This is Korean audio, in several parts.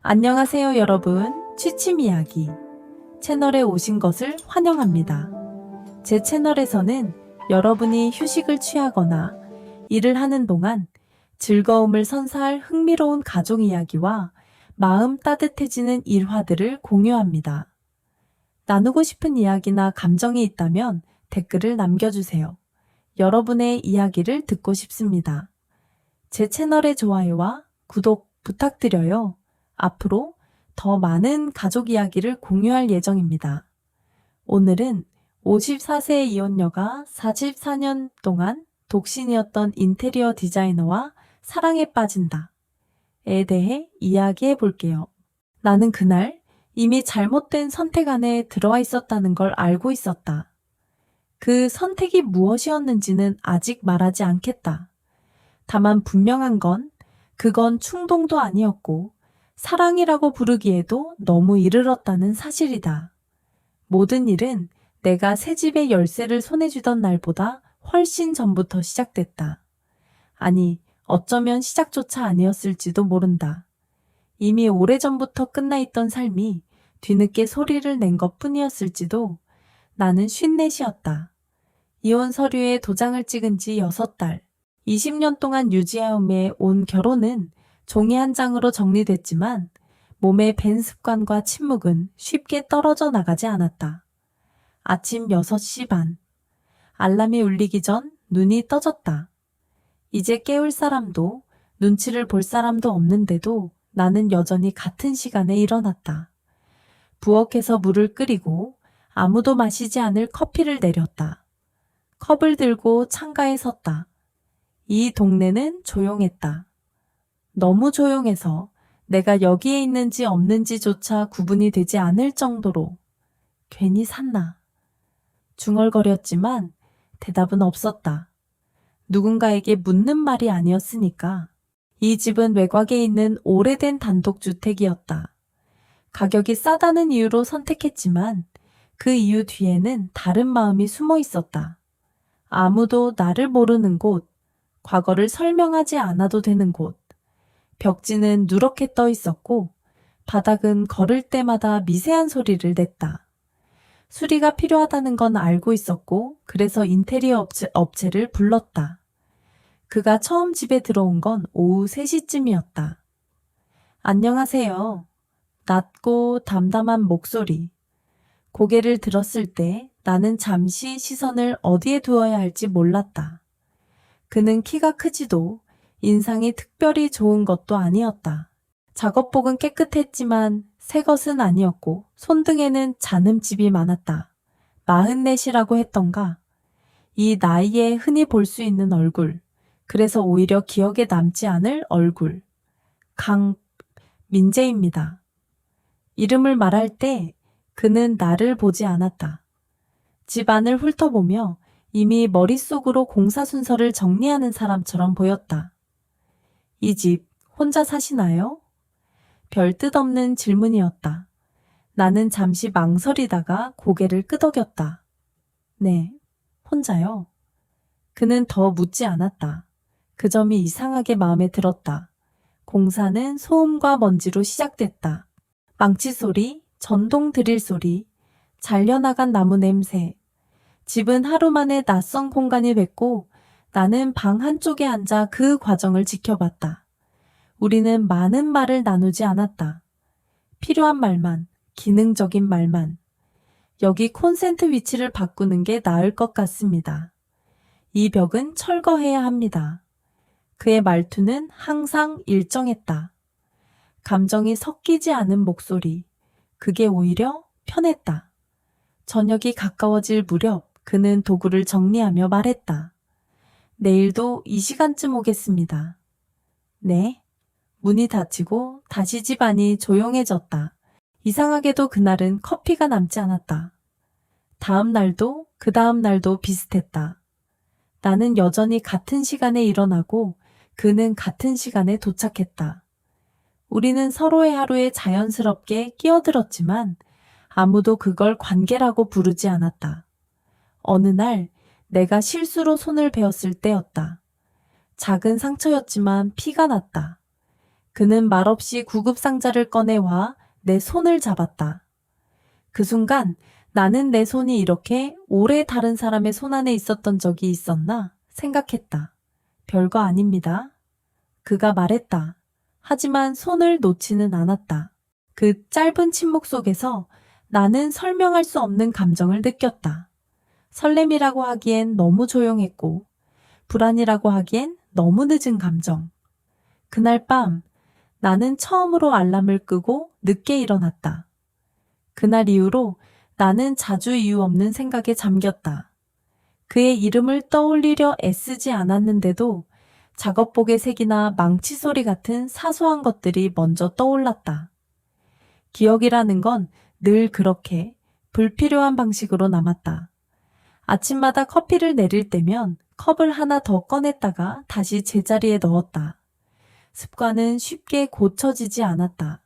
안녕하세요 여러분, 취침 이야기 채널에 오신 것을 환영합니다. 제 채널에서는 여러분이 휴식을 취하거나 일을 하는 동안 즐거움을 선사할 흥미로운 가족 이야기와 마음 따뜻해지는 일화들을 공유합니다. 나누고 싶은 이야기나 감정이 있다면 댓글을 남겨주세요. 여러분의 이야기를 듣고 싶습니다. 제 채널의 좋아요와 구독 부탁드려요. 앞으로 더 많은 가족 이야기를 공유할 예정입니다. 오늘은 54세 이혼녀가 44년 동안 독신이었던 인테리어 디자이너와 사랑에 빠진다에 대해 이야기해 볼게요. 나는 그날 이미 잘못된 선택 안에 들어와 있었다는 걸 알고 있었다. 그 선택이 무엇이었는지는 아직 말하지 않겠다. 다만 분명한 건 그건 충동도 아니었고 사랑이라고 부르기에도 너무 이르렀다는 사실이다. 모든 일은 내가 새 집의 열쇠를 손에 쥐던 날보다 훨씬 전부터 시작됐다. 아니, 어쩌면 시작조차 아니었을지도 모른다. 이미 오래전부터 끝나 있던 삶이 뒤늦게 소리를 낸 것뿐이었을지도. 나는 54이었다. 이혼 서류에 도장을 찍은 지 6달. 20년 동안 유지해오며 온 결혼은 종이 한 장으로 정리됐지만 몸의 밴 습관과 침묵은 쉽게 떨어져 나가지 않았다. 아침 6시 반. 알람이 울리기 전 눈이 떠졌다. 이제 깨울 사람도 눈치를 볼 사람도 없는데도 나는 여전히 같은 시간에 일어났다. 부엌에서 물을 끓이고 아무도 마시지 않을 커피를 내렸다. 컵을 들고 창가에 섰다. 이 동네는 조용했다. 너무 조용해서 내가 여기에 있는지 없는지조차 구분이 되지 않을 정도로. 괜히 샀나. 중얼거렸지만 대답은 없었다. 누군가에게 묻는 말이 아니었으니까. 이 집은 외곽에 있는 오래된 단독주택이었다. 가격이 싸다는 이유로 선택했지만 그 이유 뒤에는 다른 마음이 숨어 있었다. 아무도 나를 모르는 곳, 과거를 설명하지 않아도 되는 곳. 벽지는 누렇게 떠 있었고 바닥은 걸을 때마다 미세한 소리를 냈다. 수리가 필요하다는 건 알고 있었고 그래서 인테리어 업체를 불렀다. 그가 처음 집에 들어온 건 오후 3시쯤이었다. 안녕하세요. 낮고 담담한 목소리. 고개를 들었을 때 나는 잠시 시선을 어디에 두어야 할지 몰랐다. 그는 키가 크지도 인상이 특별히 좋은 것도 아니었다. 작업복은 깨끗했지만 새 것은 아니었고 손등에는 잔흠집이 많았다. 44이라고 했던가. 이 나이에 흔히 볼 수 있는 얼굴. 그래서 오히려 기억에 남지 않을 얼굴. 민재입니다. 이름을 말할 때 그는 나를 보지 않았다. 집 안을 훑어보며 이미 머릿속으로 공사 순서를 정리하는 사람처럼 보였다. 이 집 혼자 사시나요? 별 뜻 없는 질문이었다. 나는 잠시 망설이다가 고개를 끄덕였다. 네, 혼자요. 그는 더 묻지 않았다. 그 점이 이상하게 마음에 들었다. 공사는 소음과 먼지로 시작됐다. 망치 소리, 전동 드릴 소리, 잘려나간 나무 냄새. 집은 하루 만에 낯선 공간이 됐고 나는 방 한쪽에 앉아 그 과정을 지켜봤다. 우리는 많은 말을 나누지 않았다. 필요한 말만, 기능적인 말만. 여기 콘센트 위치를 바꾸는 게 나을 것 같습니다. 이 벽은 철거해야 합니다. 그의 말투는 항상 일정했다. 감정이 섞이지 않은 목소리. 그게 오히려 편했다. 저녁이 가까워질 무렵 그는 도구를 정리하며 말했다. 내일도 이 시간쯤 오겠습니다. 네. 문이 닫히고 다시 집 안이 조용해졌다. 이상하게도 그날은 커피가 남지 않았다. 다음 날도 그 다음 날도 비슷했다. 나는 여전히 같은 시간에 일어나고 그는 같은 시간에 도착했다. 우리는 서로의 하루에 자연스럽게 끼어들었지만 아무도 그걸 관계라고 부르지 않았다. 어느 날 내가 실수로 손을 베었을 때였다. 작은 상처였지만 피가 났다. 그는 말없이 구급상자를 꺼내와 내 손을 잡았다. 그 순간 나는 내 손이 이렇게 오래 다른 사람의 손 안에 있었던 적이 있었나 생각했다. 별거 아닙니다. 그가 말했다. 하지만 손을 놓지는 않았다. 그 짧은 침묵 속에서 나는 설명할 수 없는 감정을 느꼈다. 설렘이라고 하기엔 너무 조용했고, 불안이라고 하기엔 너무 늦은 감정. 그날 밤 나는 처음으로 알람을 끄고 늦게 일어났다. 그날 이후로 나는 자주 이유 없는 생각에 잠겼다. 그의 이름을 떠올리려 애쓰지 않았는데도 작업복의 색이나 망치 소리 같은 사소한 것들이 먼저 떠올랐다. 기억이라는 건 늘 그렇게 불필요한 방식으로 남았다. 아침마다 커피를 내릴 때면 컵을 하나 더 꺼냈다가 다시 제자리에 넣었다. 습관은 쉽게 고쳐지지 않았다.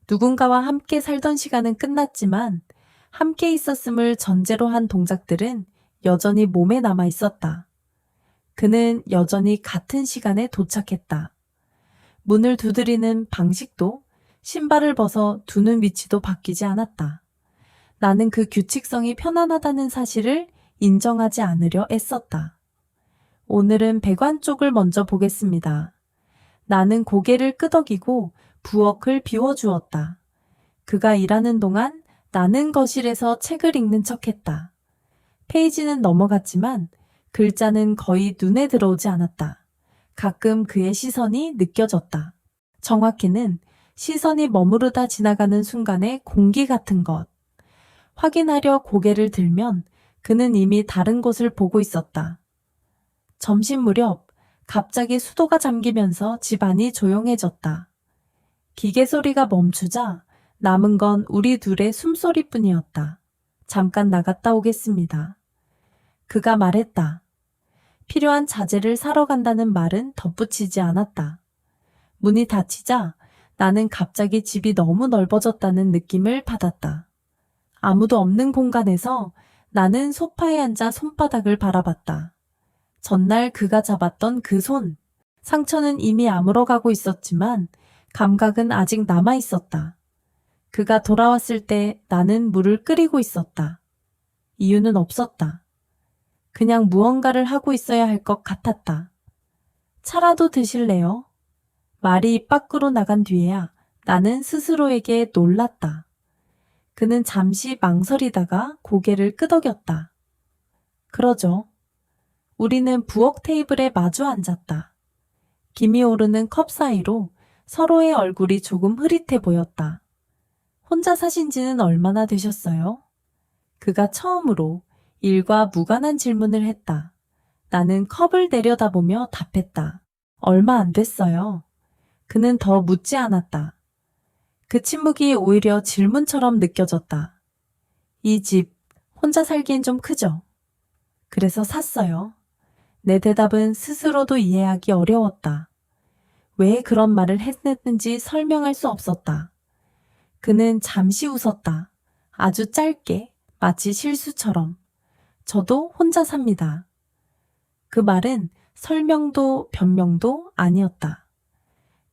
누군가와 함께 살던 시간은 끝났지만 함께 있었음을 전제로 한 동작들은 여전히 몸에 남아 있었다. 그는 여전히 같은 시간에 도착했다. 문을 두드리는 방식도 신발을 벗어 두는 위치도 바뀌지 않았다. 나는 그 규칙성이 편안하다는 사실을 인정하지 않으려 애썼다. 오늘은 배관 쪽을 먼저 보겠습니다. 나는 고개를 끄덕이고 부엌을 비워주었다. 그가 일하는 동안 나는 거실에서 책을 읽는 척했다. 페이지는 넘어갔지만 글자는 거의 눈에 들어오지 않았다. 가끔 그의 시선이 느껴졌다. 정확히는 시선이 머무르다 지나가는 순간의 공기 같은 것. 확인하려 고개를 들면 그는 이미 다른 곳을 보고 있었다. 점심 무렵 갑자기 수도가 잠기면서 집안이 조용해졌다. 기계 소리가 멈추자 남은 건 우리 둘의 숨소리뿐이었다. 잠깐 나갔다 오겠습니다. 그가 말했다. 필요한 자재를 사러 간다는 말은 덧붙이지 않았다. 문이 닫히자 나는 갑자기 집이 너무 넓어졌다는 느낌을 받았다. 아무도 없는 공간에서 나는 소파에 앉아 손바닥을 바라봤다. 전날 그가 잡았던 그 손. 상처는 이미 아물어가고 있었지만 감각은 아직 남아 있었다. 그가 돌아왔을 때 나는 물을 끓이고 있었다. 이유는 없었다. 그냥 무언가를 하고 있어야 할 것 같았다. 차라도 드실래요? 말이 입 밖으로 나간 뒤에야 나는 스스로에게 놀랐다. 그는 잠시 망설이다가 고개를 끄덕였다. 그러죠. 우리는 부엌 테이블에 마주 앉았다. 김이 오르는 컵 사이로 서로의 얼굴이 조금 흐릿해 보였다. 혼자 사신 지는 얼마나 되셨어요? 그가 처음으로 일과 무관한 질문을 했다. 나는 컵을 내려다보며 답했다. 얼마 안 됐어요. 그는 더 묻지 않았다. 그 침묵이 오히려 질문처럼 느껴졌다. 이 집 혼자 살기엔 좀 크죠? 그래서 샀어요. 내 대답은 스스로도 이해하기 어려웠다. 왜 그런 말을 했는지 설명할 수 없었다. 그는 잠시 웃었다. 아주 짧게, 마치 실수처럼. 저도 혼자 삽니다. 그 말은 설명도 변명도 아니었다.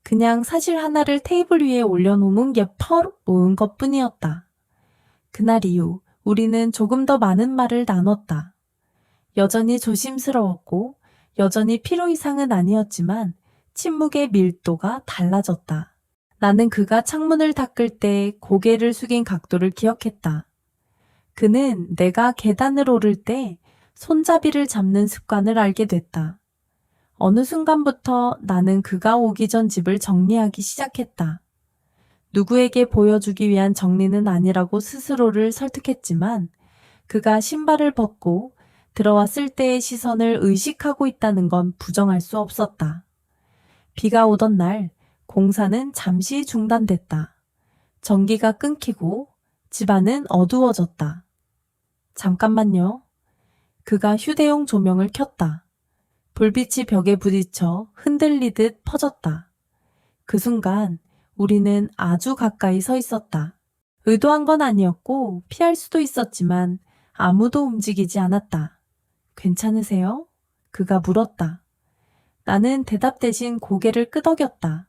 그냥 사실 하나를 테이블 위에 올려놓은 게 퍼놓은 것뿐이었다. 그날 이후 우리는 조금 더 많은 말을 나눴다. 여전히 조심스러웠고 여전히 필요 이상은 아니었지만 침묵의 밀도가 달라졌다. 나는 그가 창문을 닦을 때 고개를 숙인 각도를 기억했다. 그는 내가 계단을 오를 때 손잡이를 잡는 습관을 알게 됐다. 어느 순간부터 나는 그가 오기 전 집을 정리하기 시작했다. 누구에게 보여주기 위한 정리는 아니라고 스스로를 설득했지만 그가 신발을 벗고 들어왔을 때의 시선을 의식하고 있다는 건 부정할 수 없었다. 비가 오던 날 공사는 잠시 중단됐다. 전기가 끊기고 집안은 어두워졌다. 잠깐만요. 그가 휴대용 조명을 켰다. 불빛이 벽에 부딪혀 흔들리듯 퍼졌다. 그 순간 우리는 아주 가까이 서 있었다. 의도한 건 아니었고 피할 수도 있었지만 아무도 움직이지 않았다. 괜찮으세요? 그가 물었다. 나는 대답 대신 고개를 끄덕였다.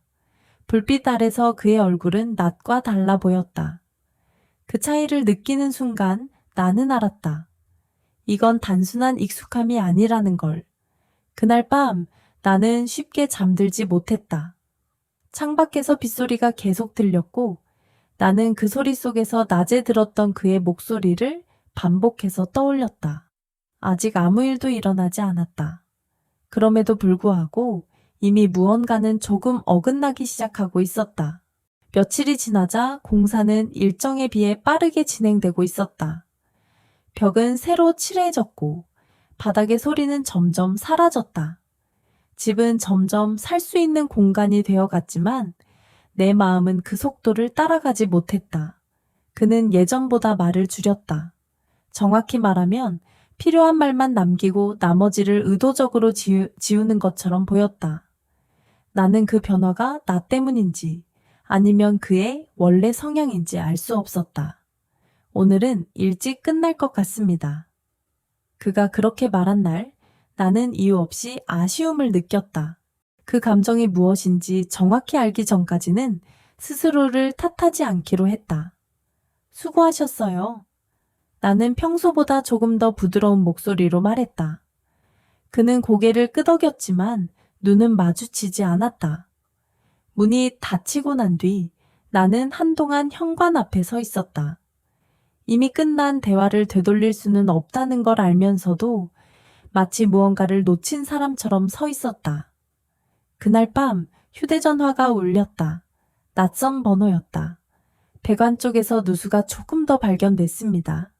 불빛 아래서 그의 얼굴은 낮과 달라 보였다. 그 차이를 느끼는 순간 나는 알았다. 이건 단순한 익숙함이 아니라는 걸. 그날 밤 나는 쉽게 잠들지 못했다. 창밖에서 빗소리가 계속 들렸고 나는 그 소리 속에서 낮에 들었던 그의 목소리를 반복해서 떠올렸다. 아직 아무 일도 일어나지 않았다. 그럼에도 불구하고 이미 무언가는 조금 어긋나기 시작하고 있었다. 며칠이 지나자 공사는 일정에 비해 빠르게 진행되고 있었다. 벽은 새로 칠해졌고 바닥의 소리는 점점 사라졌다. 집은 점점 살 수 있는 공간이 되어갔지만 내 마음은 그 속도를 따라가지 못했다. 그는 예전보다 말을 줄였다. 정확히 말하면 필요한 말만 남기고 나머지를 의도적으로 지우는 것처럼 보였다. 나는 그 변화가 나 때문인지 아니면 그의 원래 성향인지 알 수 없었다. 오늘은 일찍 끝날 것 같습니다. 그가 그렇게 말한 날 나는 이유 없이 아쉬움을 느꼈다. 그 감정이 무엇인지 정확히 알기 전까지는 스스로를 탓하지 않기로 했다. 수고하셨어요. 나는 평소보다 조금 더 부드러운 목소리로 말했다. 그는 고개를 끄덕였지만 눈은 마주치지 않았다. 문이 닫히고 난 뒤 나는 한동안 현관 앞에 서 있었다. 이미 끝난 대화를 되돌릴 수는 없다는 걸 알면서도 마치 무언가를 놓친 사람처럼 서 있었다. 그날 밤 휴대전화가 울렸다. 낯선 번호였다. 배관 쪽에서 누수가 조금 더 발견됐습니다.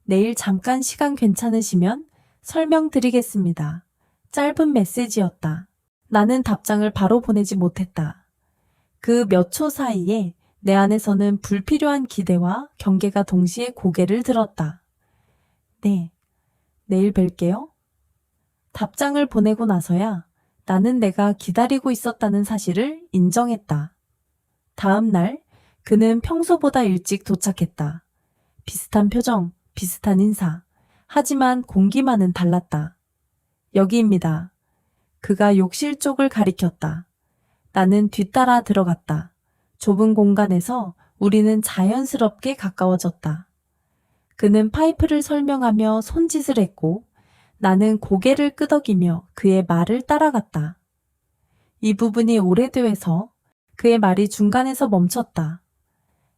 내일 잠깐 시간 괜찮으시면 설명드리겠습니다. 짧은 메시지였다. 나는 답장을 바로 보내지 못했다. 그 몇 초 사이에 내 안에서는 불필요한 기대와 경계가 동시에 고개를 들었다. 네, 내일 뵐게요. 답장을 보내고 나서야 나는 내가 기다리고 있었다는 사실을 인정했다. 다음 날 그는 평소보다 일찍 도착했다. 비슷한 표정, 비슷한 인사. 하지만 공기만은 달랐다. 여기입니다. 그가 욕실 쪽을 가리켰다. 나는 뒤따라 들어갔다. 좁은 공간에서 우리는 자연스럽게 가까워졌다. 그는 파이프를 설명하며 손짓을 했고 나는 고개를 끄덕이며 그의 말을 따라갔다. 이 부분이 오래돼서 그의 말이 중간에서 멈췄다.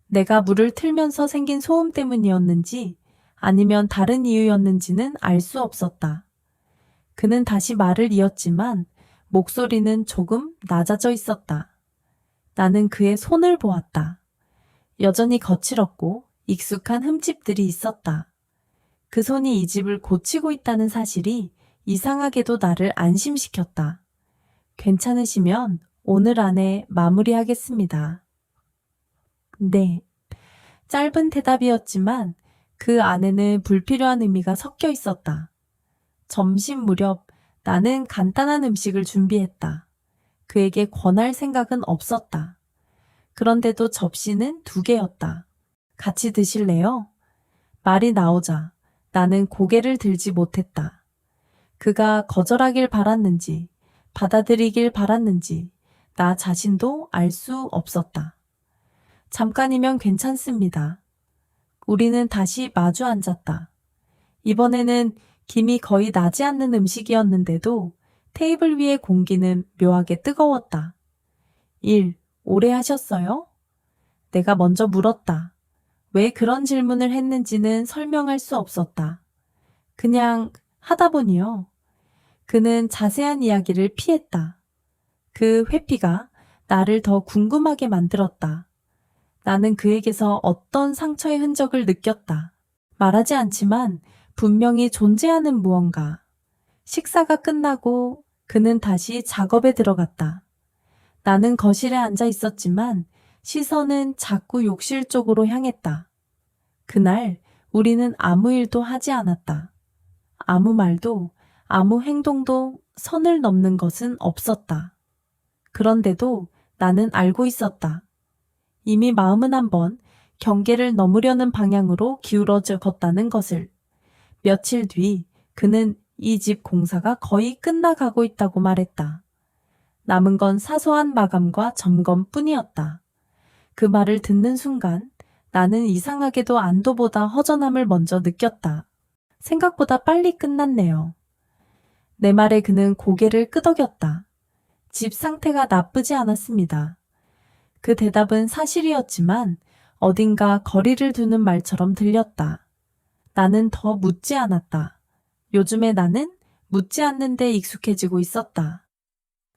내가 물을 틀면서 생긴 소음 때문이었는지 아니면 다른 이유였는지는 알 수 없었다. 그는 다시 말을 이었지만 목소리는 조금 낮아져 있었다. 나는 그의 손을 보았다. 여전히 거칠었고 익숙한 흠집들이 있었다. 그 손이 이 집을 고치고 있다는 사실이 이상하게도 나를 안심시켰다. 괜찮으시면 오늘 안에 마무리하겠습니다. 네. 짧은 대답이었지만 그 안에는 불필요한 의미가 섞여 있었다. 점심 무렵 나는 간단한 음식을 준비했다. 그에게 권할 생각은 없었다. 그런데도 접시는 2개였다. 같이 드실래요? 말이 나오자 나는 고개를 들지 못했다. 그가 거절하길 바랐는지 받아들이길 바랐는지 나 자신도 알 수 없었다. 잠깐이면 괜찮습니다. 우리는 다시 마주 앉았다. 이번에는 김이 거의 나지 않는 음식이었는데도 테이블 위의 공기는 묘하게 뜨거웠다. 일 오래 하셨어요? 내가 먼저 물었다. 왜 그런 질문을 했는지는 설명할 수 없었다. 그냥 하다 보니요. 그는 자세한 이야기를 피했다. 그 회피가 나를 더 궁금하게 만들었다. 나는 그에게서 어떤 상처의 흔적을 느꼈다. 말하지 않지만 분명히 존재하는 무언가. 식사가 끝나고 그는 다시 작업에 들어갔다. 나는 거실에 앉아 있었지만 시선은 자꾸 욕실 쪽으로 향했다. 그날 우리는 아무 일도 하지 않았다. 아무 말도, 아무 행동도 선을 넘는 것은 없었다. 그런데도 나는 알고 있었다. 이미 마음은 한번 경계를 넘으려는 방향으로 기울어져 걷다는 것을. 며칠 뒤 그는 이 집 공사가 거의 끝나가고 있다고 말했다. 남은 건 사소한 마감과 점검뿐이었다. 그 말을 듣는 순간 나는 이상하게도 안도보다 허전함을 먼저 느꼈다. 생각보다 빨리 끝났네요. 내 말에 그는 고개를 끄덕였다. 집 상태가 나쁘지 않았습니다. 그 대답은 사실이었지만 어딘가 거리를 두는 말처럼 들렸다. 나는 더 묻지 않았다. 요즘에 나는 묻지 않는 데 익숙해지고 있었다.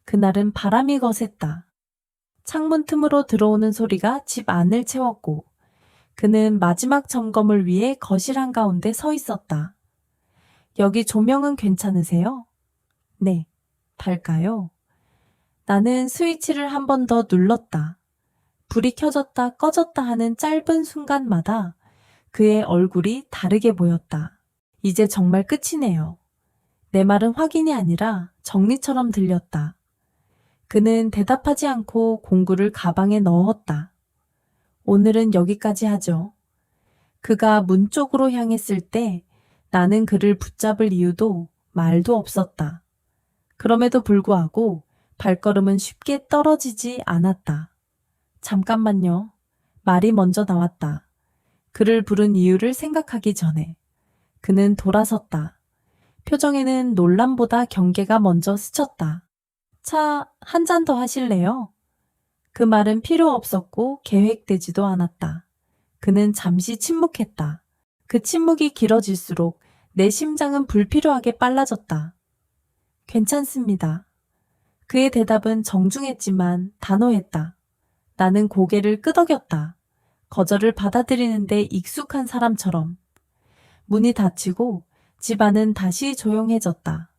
그날은 바람이 거셌다. 창문 틈으로 들어오는 소리가 집 안을 채웠고 그는 마지막 점검을 위해 거실 한가운데 서 있었다. 여기 조명은 괜찮으세요? 네. 달까요? 나는 스위치를 한 번 더 눌렀다. 불이 켜졌다 꺼졌다 하는 짧은 순간마다 그의 얼굴이 다르게 보였다. 이제 정말 끝이네요. 내 말은 확인이 아니라 정리처럼 들렸다. 그는 대답하지 않고 공구를 가방에 넣었다. 오늘은 여기까지 하죠. 그가 문 쪽으로 향했을 때 나는 그를 붙잡을 이유도 말도 없었다. 그럼에도 불구하고 발걸음은 쉽게 떨어지지 않았다. 잠깐만요. 말이 먼저 나왔다. 그를 부른 이유를 생각하기 전에. 그는 돌아섰다. 표정에는 놀람보다 경계가 먼저 스쳤다. 차 한 잔 더 하실래요? 그 말은 필요 없었고 계획되지도 않았다. 그는 잠시 침묵했다. 그 침묵이 길어질수록 내 심장은 불필요하게 빨라졌다. 괜찮습니다. 그의 대답은 정중했지만 단호했다. 나는 고개를 끄덕였다. 거절을 받아들이는데 익숙한 사람처럼. 문이 닫히고 집안은 다시 조용해졌다.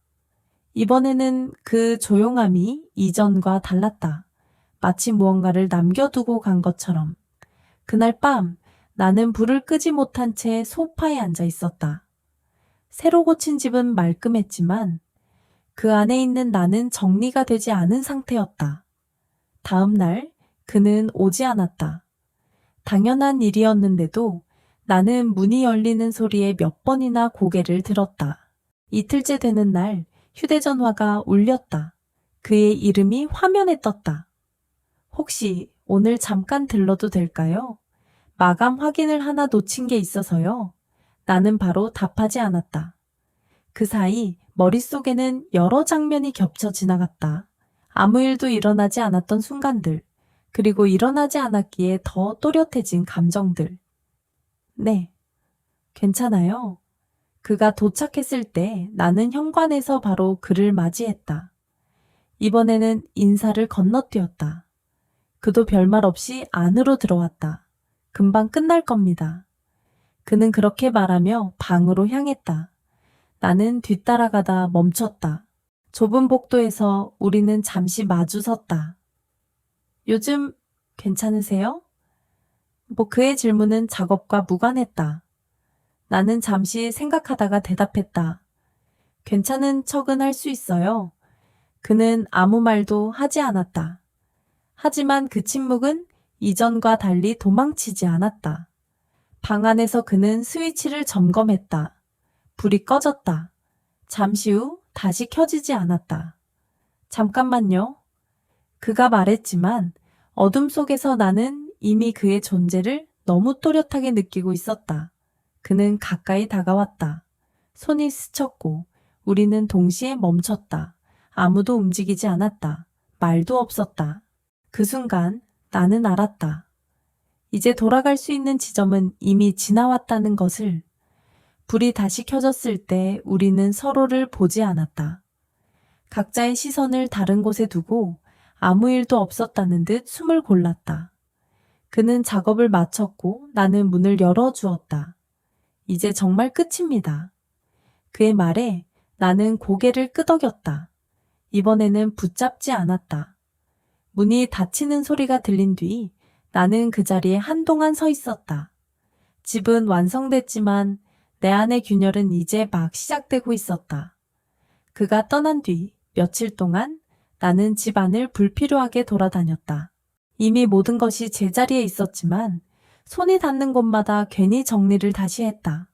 이번에는 그 조용함이 이전과 달랐다. 마치 무언가를 남겨두고 간 것처럼. 그날 밤 나는 불을 끄지 못한 채 소파에 앉아 있었다. 새로 고친 집은 말끔했지만 그 안에 있는 나는 정리가 되지 않은 상태였다. 다음 날 그는 오지 않았다. 당연한 일이었는데도 나는 문이 열리는 소리에 몇 번이나 고개를 들었다. 이틀째 되는 날 휴대전화가 울렸다. 그의 이름이 화면에 떴다. 혹시 오늘 잠깐 들러도 될까요? 마감 확인을 하나 놓친 게 있어서요. 나는 바로 답하지 않았다. 그 사이 머릿속에는 여러 장면이 겹쳐 지나갔다. 아무 일도 일어나지 않았던 순간들, 그리고 일어나지 않았기에 더 또렷해진 감정들. 네, 괜찮아요. 그가 도착했을 때 나는 현관에서 바로 그를 맞이했다. 이번에는 인사를 건너뛰었다. 그도 별말 없이 안으로 들어왔다. 금방 끝날 겁니다. 그는 그렇게 말하며 방으로 향했다. 나는 뒤따라가다 멈췄다. 좁은 복도에서 우리는 잠시 마주 섰다. 요즘 괜찮으세요? 그의 질문은 작업과 무관했다. 나는 잠시 생각하다가 대답했다. 괜찮은 척은 할 수 있어요. 그는 아무 말도 하지 않았다. 하지만 그 침묵은 이전과 달리 도망치지 않았다. 방 안에서 그는 스위치를 점검했다. 불이 꺼졌다. 잠시 후 다시 켜지지 않았다. 잠깐만요. 그가 말했지만 어둠 속에서 나는 이미 그의 존재를 너무 또렷하게 느끼고 있었다. 그는 가까이 다가왔다. 손이 스쳤고 우리는 동시에 멈췄다. 아무도 움직이지 않았다. 말도 없었다. 그 순간 나는 알았다. 이제 돌아갈 수 있는 지점은 이미 지나왔다는 것을. 불이 다시 켜졌을 때 우리는 서로를 보지 않았다. 각자의 시선을 다른 곳에 두고 아무 일도 없었다는 듯 숨을 골랐다. 그는 작업을 마쳤고 나는 문을 열어주었다. 이제 정말 끝입니다. 그의 말에 나는 고개를 끄덕였다. 이번에는 붙잡지 않았다. 문이 닫히는 소리가 들린 뒤 나는 그 자리에 한동안 서 있었다. 집은 완성됐지만 내 안의 균열은 이제 막 시작되고 있었다. 그가 떠난 뒤 며칠 동안 나는 집 안을 불필요하게 돌아다녔다. 이미 모든 것이 제자리에 있었지만 손이 닿는 곳마다 괜히 정리를 다시 했다.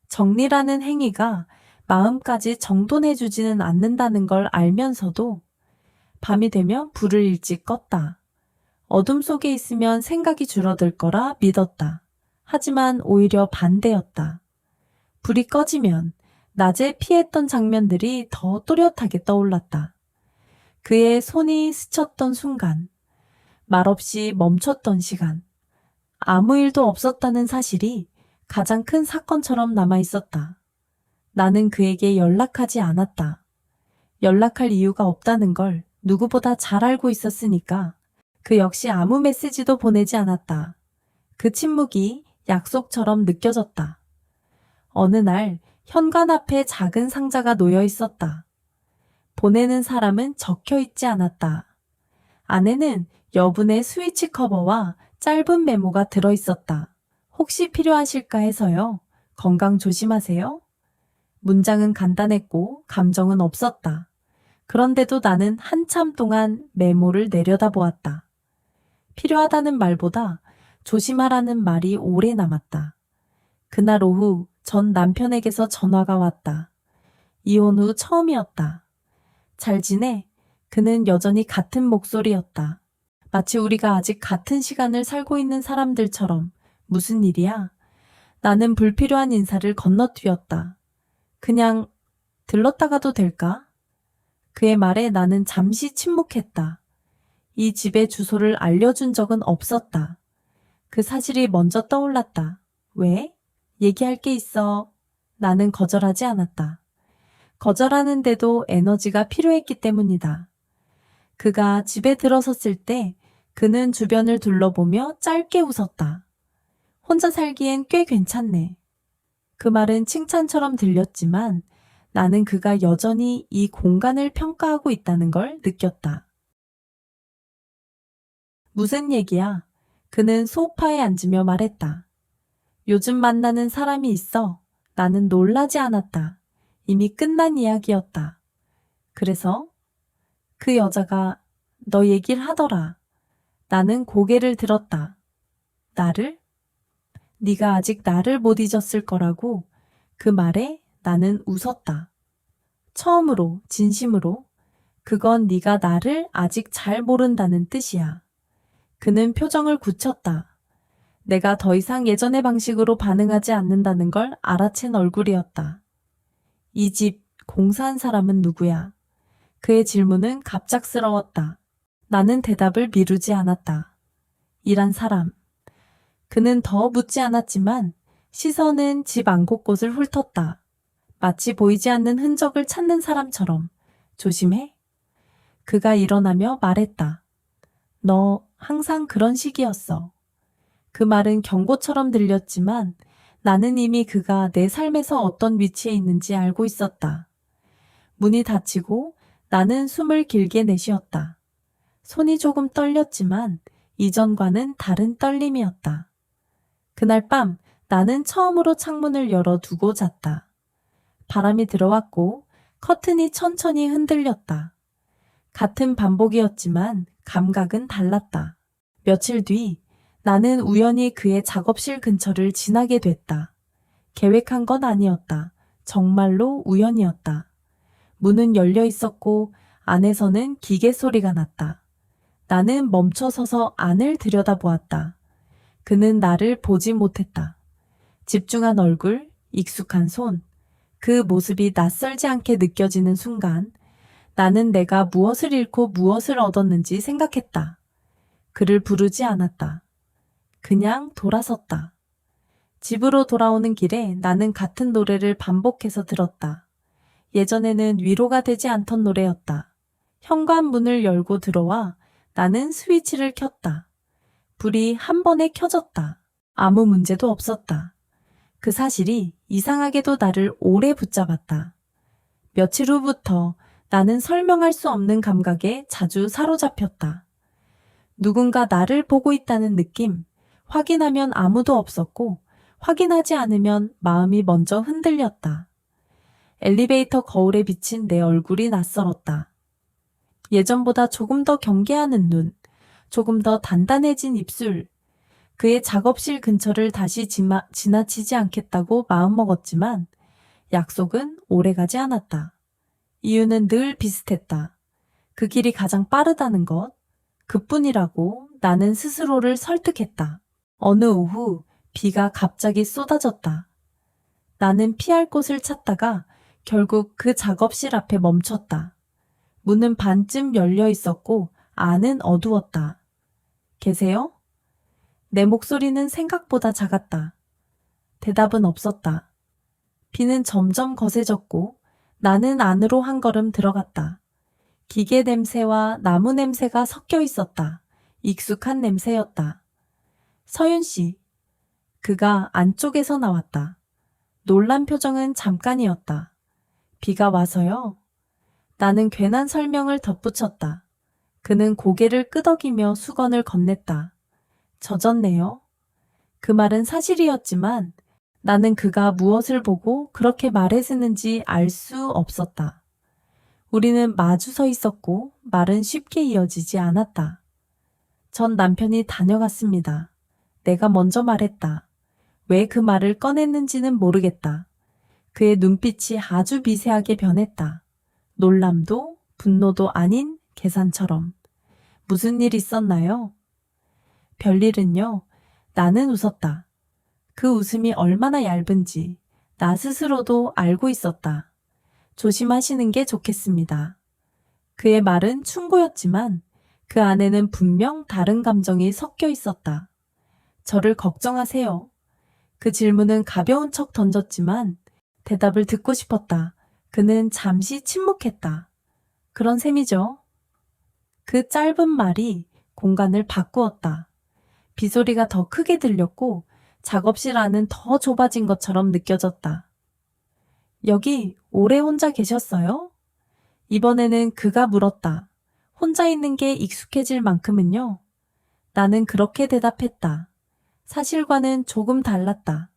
정리라는 행위가 마음까지 정돈해주지는 않는다는 걸 알면서도 밤이 되면 불을 일찍 껐다. 어둠 속에 있으면 생각이 줄어들 거라 믿었다. 하지만 오히려 반대였다. 불이 꺼지면 낮에 피했던 장면들이 더 또렷하게 떠올랐다. 그의 손이 스쳤던 순간, 말없이 멈췄던 시간, 아무 일도 없었다는 사실이 가장 큰 사건처럼 남아 있었다. 나는 그에게 연락하지 않았다. 연락할 이유가 없다는 걸 누구보다 잘 알고 있었으니까 그 역시 아무 메시지도 보내지 않았다. 그 침묵이 약속처럼 느껴졌다. 어느 날 현관 앞에 작은 상자가 놓여 있었다. 보내는 사람은 적혀 있지 않았다. 안에는 여분의 스위치 커버와 짧은 메모가 들어 있었다. 혹시 필요하실까 해서요. 건강 조심하세요. 문장은 간단했고 감정은 없었다. 그런데도 나는 한참 동안 메모를 내려다보았다. 필요하다는 말보다 조심하라는 말이 오래 남았다. 그날 오후 전 남편에게서 전화가 왔다. 이혼 후 처음이었다. 잘 지내? 그는 여전히 같은 목소리였다. 마치 우리가 아직 같은 시간을 살고 있는 사람들처럼. 무슨 일이야? 나는 불필요한 인사를 건너뛰었다. 그냥 들렀다 가도 될까? 그의 말에 나는 잠시 침묵했다. 이 집의 주소를 알려준 적은 없었다. 그 사실이 먼저 떠올랐다. 왜? 얘기할 게 있어. 나는 거절하지 않았다. 거절하는데도 에너지가 필요했기 때문이다. 그가 집에 들어섰을 때 그는 주변을 둘러보며 짧게 웃었다. 혼자 살기엔 꽤 괜찮네. 그 말은 칭찬처럼 들렸지만 나는 그가 여전히 이 공간을 평가하고 있다는 걸 느꼈다. 무슨 얘기야? 그는 소파에 앉으며 말했다. 요즘 만나는 사람이 있어. 나는 놀라지 않았다. 이미 끝난 이야기였다. 그래서 그 여자가 너 얘기를 하더라. 나는 고개를 들었다. 나를? 네가 아직 나를 못 잊었을 거라고. 그 말에 나는 웃었다. 처음으로, 진심으로. 그건 네가 나를 아직 잘 모른다는 뜻이야. 그는 표정을 굳혔다. 내가 더 이상 예전의 방식으로 반응하지 않는다는 걸 알아챈 얼굴이었다. 이 집 공사한 사람은 누구야? 그의 질문은 갑작스러웠다. 나는 대답을 미루지 않았다. 일한 사람. 그는 더 묻지 않았지만 시선은 집 안 곳곳을 훑었다. 마치 보이지 않는 흔적을 찾는 사람처럼. 조심해. 그가 일어나며 말했다. 너 항상 그런 식이었어. 그 말은 경고처럼 들렸지만 나는 이미 그가 내 삶에서 어떤 위치에 있는지 알고 있었다. 문이 닫히고 나는 숨을 길게 내쉬었다. 손이 조금 떨렸지만 이전과는 다른 떨림이었다. 그날 밤 나는 처음으로 창문을 열어두고 잤다. 바람이 들어왔고 커튼이 천천히 흔들렸다. 같은 반복이었지만 감각은 달랐다. 며칠 뒤 나는 우연히 그의 작업실 근처를 지나게 됐다. 계획한 건 아니었다. 정말로 우연이었다. 문은 열려 있었고 안에서는 기계 소리가 났다. 나는 멈춰서서 안을 들여다보았다. 그는 나를 보지 못했다. 집중한 얼굴, 익숙한 손, 그 모습이 낯설지 않게 느껴지는 순간 나는 내가 무엇을 잃고 무엇을 얻었는지 생각했다. 그를 부르지 않았다. 그냥 돌아섰다. 집으로 돌아오는 길에 나는 같은 노래를 반복해서 들었다. 예전에는 위로가 되지 않던 노래였다. 현관문을 열고 들어와 나는 스위치를 켰다. 불이 한 번에 켜졌다. 아무 문제도 없었다. 그 사실이 이상하게도 나를 오래 붙잡았다. 며칠 후부터 나는 설명할 수 없는 감각에 자주 사로잡혔다. 누군가 나를 보고 있다는 느낌, 확인하면 아무도 없었고 확인하지 않으면 마음이 먼저 흔들렸다. 엘리베이터 거울에 비친 내 얼굴이 낯설었다. 예전보다 조금 더 경계하는 눈, 조금 더 단단해진 입술, 그의 작업실 근처를 다시 지나치지 않겠다고 마음먹었지만 약속은 오래가지 않았다. 이유는 늘 비슷했다. 그 길이 가장 빠르다는 것, 그뿐이라고 나는 스스로를 설득했다. 어느 오후 비가 갑자기 쏟아졌다. 나는 피할 곳을 찾다가 결국 그 작업실 앞에 멈췄다. 문은 반쯤 열려 있었고 안은 어두웠다. 계세요? 내 목소리는 생각보다 작았다. 대답은 없었다. 비는 점점 거세졌고 나는 안으로 한 걸음 들어갔다. 기계 냄새와 나무 냄새가 섞여 있었다. 익숙한 냄새였다. 서윤 씨. 그가 안쪽에서 나왔다. 놀란 표정은 잠깐이었다. 비가 와서요? 나는 괜한 설명을 덧붙였다. 그는 고개를 끄덕이며 수건을 건넸다. 젖었네요. 그 말은 사실이었지만 나는 그가 무엇을 보고 그렇게 말했는지 알 수 없었다. 우리는 마주 서 있었고 말은 쉽게 이어지지 않았다. 전 남편이 다녀갔습니다. 내가 먼저 말했다. 왜 그 말을 꺼냈는지는 모르겠다. 그의 눈빛이 아주 미세하게 변했다. 놀람도 분노도 아닌 계산처럼. 무슨 일 있었나요? 별일은요. 나는 웃었다. 그 웃음이 얼마나 얇은지 나 스스로도 알고 있었다. 조심하시는 게 좋겠습니다. 그의 말은 충고였지만 그 안에는 분명 다른 감정이 섞여 있었다. 저를 걱정하세요. 그 질문은 가벼운 척 던졌지만 대답을 듣고 싶었다. 그는 잠시 침묵했다. 그런 셈이죠. 그 짧은 말이 공간을 바꾸었다. 비소리가 더 크게 들렸고 작업실 안은 더 좁아진 것처럼 느껴졌다. 여기 오래 혼자 계셨어요? 이번에는 그가 물었다. 혼자 있는 게 익숙해질 만큼은요? 나는 그렇게 대답했다. 사실과는 조금 달랐다.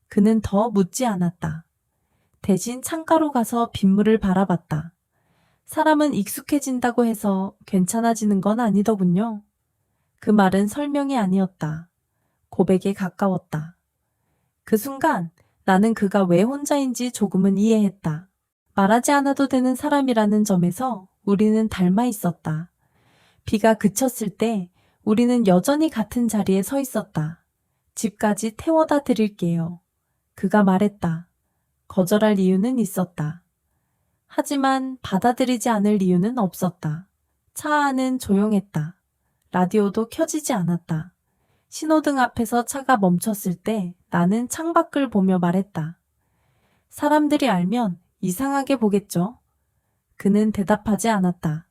그는 더 묻지 않았다. 대신 창가로 가서 빗물을 바라봤다. 사람은 익숙해진다고 해서 괜찮아지는 건 아니더군요. 그 말은 설명이 아니었다. 고백에 가까웠다. 그 순간 나는 그가 왜 혼자인지 조금은 이해했다. 말하지 않아도 되는 사람이라는 점에서 우리는 닮아 있었다. 비가 그쳤을 때 우리는 여전히 같은 자리에 서 있었다. 집까지 태워다 드릴게요. 그가 말했다. 거절할 이유는 있었다. 하지만 받아들이지 않을 이유는 없었다. 차 안은 조용했다. 라디오도 켜지지 않았다. 신호등 앞에서 차가 멈췄을 때 나는 창밖을 보며 말했다. 사람들이 알면 이상하게 보겠죠? 그는 대답하지 않았다.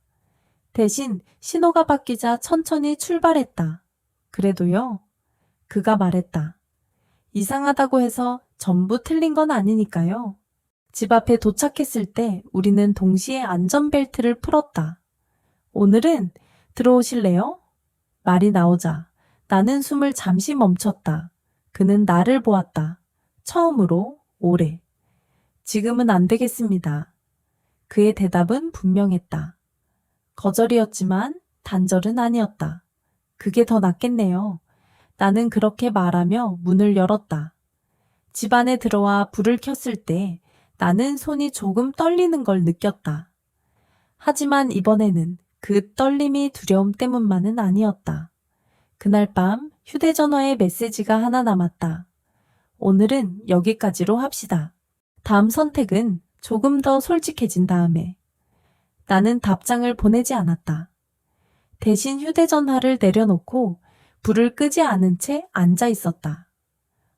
대신 신호가 바뀌자 천천히 출발했다. 그래도요? 그가 말했다. 이상하다고 해서 전부 틀린 건 아니니까요. 집 앞에 도착했을 때 우리는 동시에 안전벨트를 풀었다. 오늘은 들어오실래요? 말이 나오자 나는 숨을 잠시 멈췄다. 그는 나를 보았다. 처음으로 오래. 지금은 안 되겠습니다. 그의 대답은 분명했다. 거절이었지만 단절은 아니었다. 그게 더 낫겠네요. 나는 그렇게 말하며 문을 열었다. 집 안에 들어와 불을 켰을 때 나는 손이 조금 떨리는 걸 느꼈다. 하지만 이번에는 그 떨림이 두려움 때문만은 아니었다. 그날 밤 휴대전화에 메시지가 하나 남았다. 오늘은 여기까지로 합시다. 다음 선택은 조금 더 솔직해진 다음에. 나는 답장을 보내지 않았다. 대신 휴대전화를 내려놓고 불을 끄지 않은 채 앉아 있었다.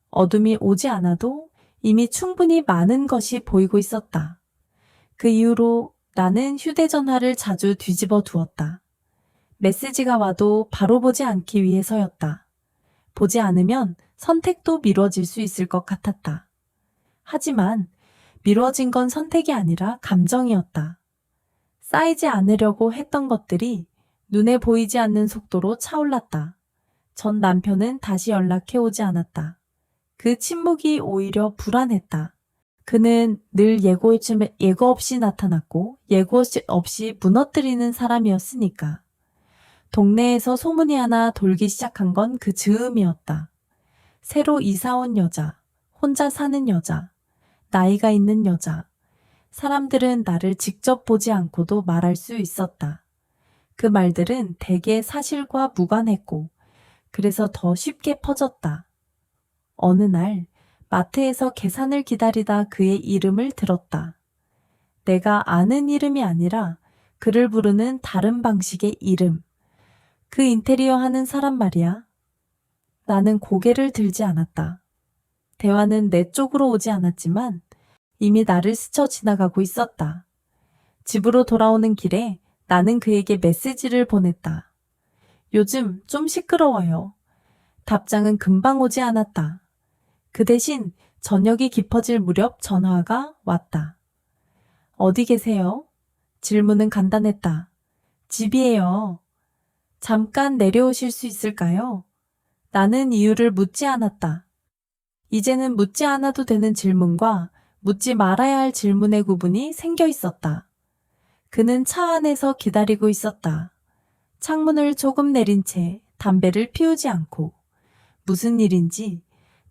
어둠이 오지 않아도 이미 충분히 많은 것이 보이고 있었다. 그 이후로 나는 휴대전화를 자주 뒤집어 두었다. 메시지가 와도 바로 보지 않기 위해서였다. 보지 않으면 선택도 미뤄질 수 있을 것 같았다. 하지만 미뤄진 건 선택이 아니라 감정이었다. 쌓이지 않으려고 했던 것들이 눈에 보이지 않는 속도로 차올랐다. 전 남편은 다시 연락해 오지 않았다. 그 침묵이 오히려 불안했다. 그는 늘 예고 없이 나타났고 예고 없이 무너뜨리는 사람이었으니까. 동네에서 소문이 하나 돌기 시작한 건 그 즈음이었다. 새로 이사 온 여자, 혼자 사는 여자, 나이가 있는 여자. 사람들은 나를 직접 보지 않고도 말할 수 있었다. 그 말들은 대개 사실과 무관했고 그래서 더 쉽게 퍼졌다. 어느 날 마트에서 계산을 기다리다 그의 이름을 들었다. 내가 아는 이름이 아니라 그를 부르는 다른 방식의 이름. 그 인테리어 하는 사람 말이야. 나는 고개를 들지 않았다. 대화는 내 쪽으로 오지 않았지만 이미 나를 스쳐 지나가고 있었다. 집으로 돌아오는 길에 나는 그에게 메시지를 보냈다. 요즘 좀 시끄러워요. 답장은 금방 오지 않았다. 그 대신 저녁이 깊어질 무렵 전화가 왔다. 어디 계세요? 질문은 간단했다. 집이에요. 잠깐 내려오실 수 있을까요? 나는 이유를 묻지 않았다. 이제는 묻지 않아도 되는 질문과 묻지 말아야 할 질문의 구분이 생겨 있었다. 그는 차 안에서 기다리고 있었다. 창문을 조금 내린 채 담배를 피우지 않고 무슨 일인지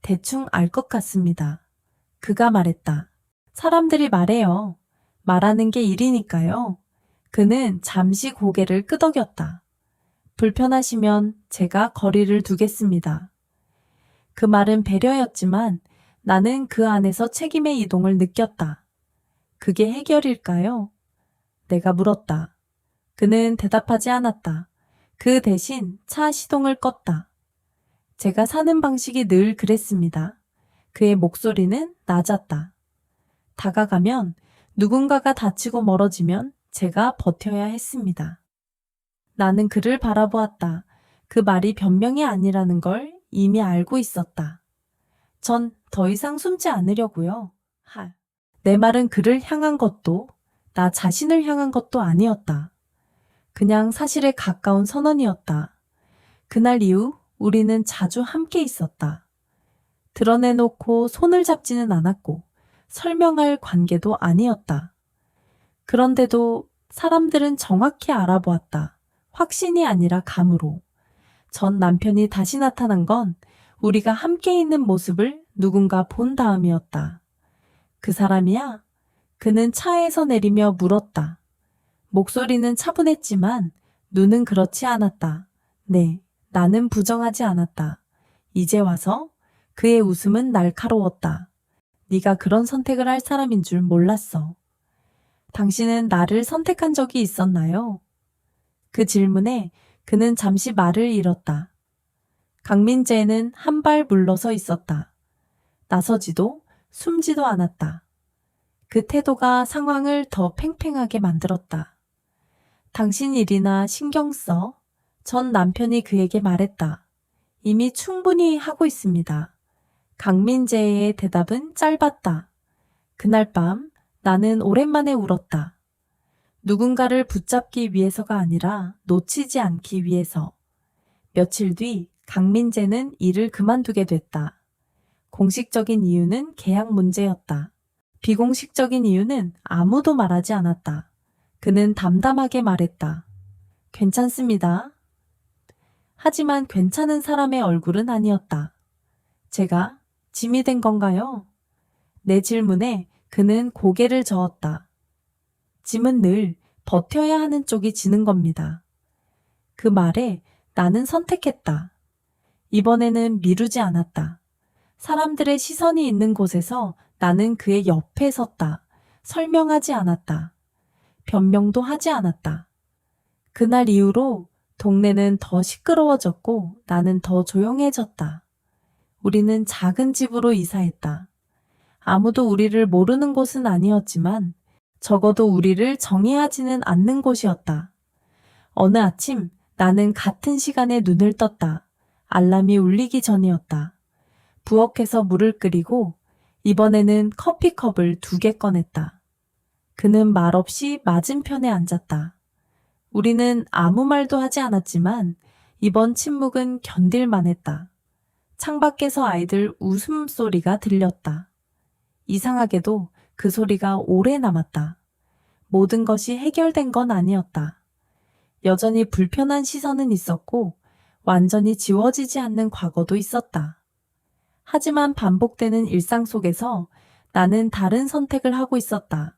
대충 알 것 같습니다. 그가 말했다. 사람들이 말해요. 말하는 게 일이니까요. 그는 잠시 고개를 끄덕였다. 불편하시면 제가 거리를 두겠습니다. 그 말은 배려였지만 나는 그 안에서 책임의 이동을 느꼈다. 그게 해결일까요? 내가 물었다. 그는 대답하지 않았다. 그 대신 차 시동을 껐다. 제가 사는 방식이 늘 그랬습니다. 그의 목소리는 낮았다. 다가가면 누군가가 다치고 멀어지면 제가 버텨야 했습니다. 나는 그를 바라보았다. 그 말이 변명이 아니라는 걸 이미 알고 있었다. 전 더 이상 숨지 않으려고요. 내 말은 그를 향한 것도 나 자신을 향한 것도 아니었다. 그냥 사실에 가까운 선언이었다. 그날 이후 우리는 자주 함께 있었다. 드러내놓고 손을 잡지는 않았고 설명할 관계도 아니었다. 그런데도 사람들은 정확히 알아보았다. 확신이 아니라 감으로. 전 남편이 다시 나타난 건 우리가 함께 있는 모습을 누군가 본 다음이었다. 그 사람이야? 그는 차에서 내리며 물었다. 목소리는 차분했지만 눈은 그렇지 않았다. 네, 나는 부정하지 않았다. 이제 와서 그의 웃음은 날카로웠다. 네가 그런 선택을 할 사람인 줄 몰랐어. 당신은 나를 선택한 적이 있었나요? 그 질문에 그는 잠시 말을 잃었다. 강민재는 한 발 물러서 있었다. 나서지도 숨지도 않았다. 그 태도가 상황을 더 팽팽하게 만들었다. 당신 일이나 신경 써. 전 남편이 그에게 말했다. 이미 충분히 하고 있습니다. 강민재의 대답은 짧았다. 그날 밤 나는 오랜만에 울었다. 누군가를 붙잡기 위해서가 아니라 놓치지 않기 위해서. 며칠 뒤 강민재는 일을 그만두게 됐다. 공식적인 이유는 계약 문제였다. 비공식적인 이유는 아무도 말하지 않았다. 그는 담담하게 말했다. 괜찮습니다. 하지만 괜찮은 사람의 얼굴은 아니었다. 제가 짐이 된 건가요? 내 질문에 그는 고개를 저었다. 짐은 늘 버텨야 하는 쪽이 지는 겁니다. 그 말에 나는 선택했다. 이번에는 미루지 않았다. 사람들의 시선이 있는 곳에서 나는 그의 옆에 섰다. 설명하지 않았다. 변명도 하지 않았다. 그날 이후로 동네는 더 시끄러워졌고 나는 더 조용해졌다. 우리는 작은 집으로 이사했다. 아무도 우리를 모르는 곳은 아니었지만 적어도 우리를 정의하지는 않는 곳이었다. 어느 아침 나는 같은 시간에 눈을 떴다. 알람이 울리기 전이었다. 부엌에서 물을 끓이고 이번에는 커피컵을 2개 꺼냈다. 그는 말없이 맞은편에 앉았다. 우리는 아무 말도 하지 않았지만 이번 침묵은 견딜만 했다. 창밖에서 아이들 웃음소리가 들렸다. 이상하게도 그 소리가 오래 남았다. 모든 것이 해결된 건 아니었다. 여전히 불편한 시선은 있었고 완전히 지워지지 않는 과거도 있었다. 하지만 반복되는 일상 속에서 나는 다른 선택을 하고 있었다.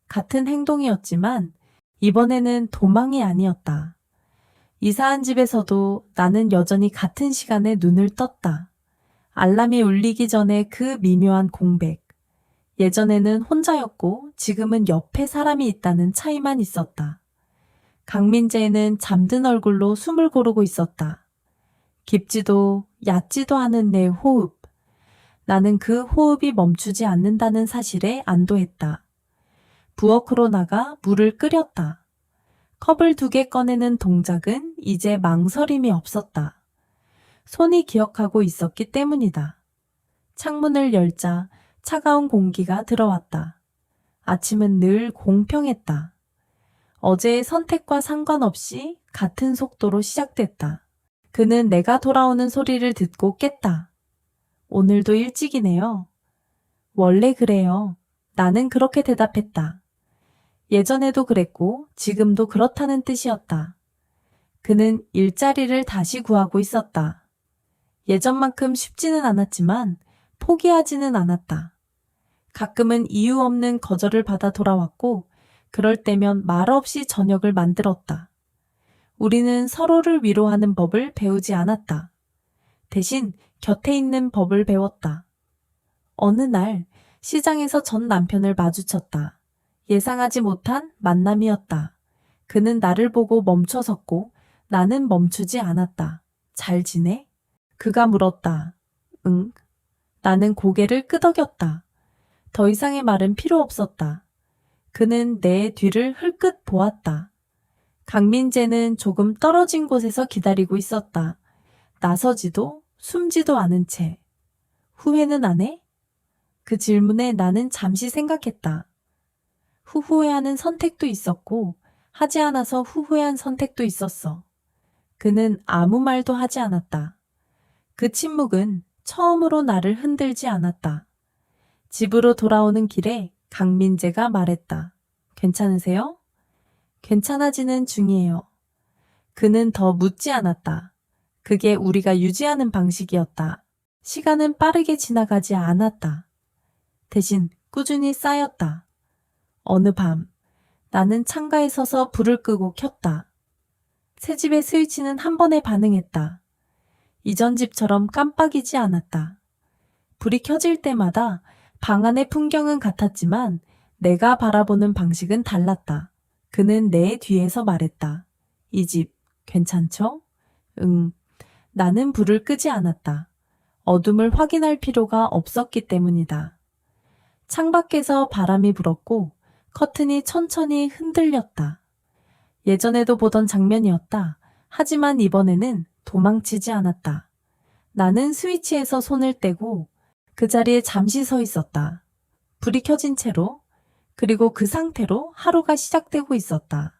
같은 행동이었지만 이번에는 도망이 아니었다. 이사한 집에서도 나는 여전히 같은 시간에 눈을 떴다. 알람이 울리기 전에 그 미묘한 공백. 예전에는 혼자였고 지금은 옆에 사람이 있다는 차이만 있었다. 강민재는 잠든 얼굴로 숨을 고르고 있었다. 깊지도 얕지도 않은 내 호흡. 나는 그 호흡이 멈추지 않는다는 사실에 안도했다. 부엌으로 나가 물을 끓였다. 컵을 2개 꺼내는 동작은 이제 망설임이 없었다. 손이 기억하고 있었기 때문이다. 창문을 열자 차가운 공기가 들어왔다. 아침은 늘 공평했다. 어제의 선택과 상관없이 같은 속도로 시작됐다. 그는 내가 돌아오는 소리를 듣고 깼다. 오늘도 일찍이네요. 원래 그래요. 나는 그렇게 대답했다. 예전에도 그랬고 지금도 그렇다는 뜻이었다. 그는 일자리를 다시 구하고 있었다. 예전만큼 쉽지는 않았지만 포기하지는 않았다. 가끔은 이유 없는 거절을 받아 돌아왔고 그럴 때면 말없이 저녁을 만들었다. 우리는 서로를 위로하는 법을 배우지 않았다. 대신 곁에 있는 법을 배웠다. 어느 날 시장에서 전 남편을 마주쳤다. 예상하지 못한 만남이었다. 그는 나를 보고 멈춰섰고 나는 멈추지 않았다. 잘 지내? 그가 물었다. 응. 나는 고개를 끄덕였다. 더 이상의 말은 필요 없었다. 그는 내 뒤를 흘끗 보았다. 강민재는 조금 떨어진 곳에서 기다리고 있었다. 나서지도 숨지도 않은 채. 후회는 안 해? 그 질문에 나는 잠시 생각했다. 후회하는 선택도 있었고 하지 않아서 후회한 선택도 있었어. 그는 아무 말도 하지 않았다. 그 침묵은 처음으로 나를 흔들지 않았다. 집으로 돌아오는 길에 강민재가 말했다. 괜찮으세요? 괜찮아지는 중이에요. 그는 더 묻지 않았다. 그게 우리가 유지하는 방식이었다. 시간은 빠르게 지나가지 않았다. 대신 꾸준히 쌓였다. 어느 밤 나는 창가에 서서 불을 끄고 켰다. 새 집의 스위치는 한 번에 반응했다. 이전 집처럼 깜빡이지 않았다. 불이 켜질 때마다 방 안의 풍경은 같았지만 내가 바라보는 방식은 달랐다. 그는 내 뒤에서 말했다. 이 집 괜찮죠? 응. 나는 불을 끄지 않았다. 어둠을 확인할 필요가 없었기 때문이다. 창밖에서 바람이 불었고 커튼이 천천히 흔들렸다. 예전에도 보던 장면이었다. 하지만 이번에는 도망치지 않았다. 나는 스위치에서 손을 떼고 그 자리에 잠시 서 있었다. 불이 켜진 채로, 그리고 그 상태로 하루가 시작되고 있었다.